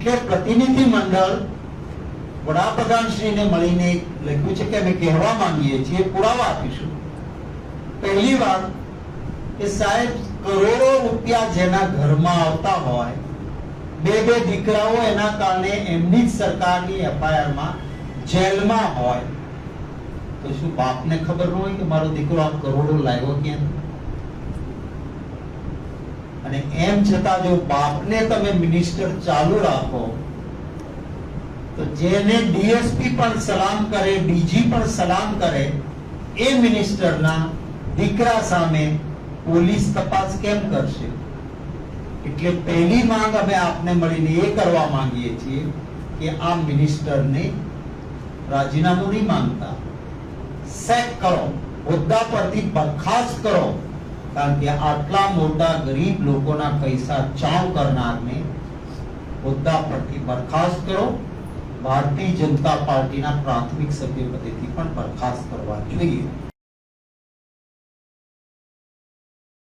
એટલે પ્રતિનિધિ મંડળ વડાપ્રધાનશ્રીને મળીને લખ્યું છે કે અમે કહેવા માંગીએ છીએ, પુરાવા આપીશું. પહેલી વાત કે સાહેબ, કરોડો રૂપિયા જેના ઘરમાં આવતા હોય, બે દીકરાઓ એના કારણે એમની જ સરકારની એફઆઈઆર માં જેલમાં હોય, તો શું બાપને ખબર ન હોય કે મારો દીકરો આ કરોડો લાવ્યો ક્યાંથી? અને એમ છતાં જો બાપને તમે મિનિસ્ટર ચાલુ રાખો, તો જેને ડીએસપી પણ સલામ કરે, ડીજી પણ સલામ કરે, એ મિનિસ્ટરના દીકરા સામે પોલીસ તપાસ કેમ કરશે? એટલે પહેલી માંગ અમે આપને મળીને એ કરવા માંગીએ છીએ કે આ મિનિસ્ટરને રાજીનામું નહીં માંગતા, સેક કરો, હોદ્દા પરથી બરખાસ્ત કરો. કારણ કે આટલા મોટા ગરીબ લોકોના પૈસા ચાવ કરનારને હોદ્દા પરથી બરખાસ્ત કરો. ભારતીય જનતા પાર્ટીના પ્રાથમિક સભ્ય પદેથી પણ બરખાસ્ત કરવા જોઈએ.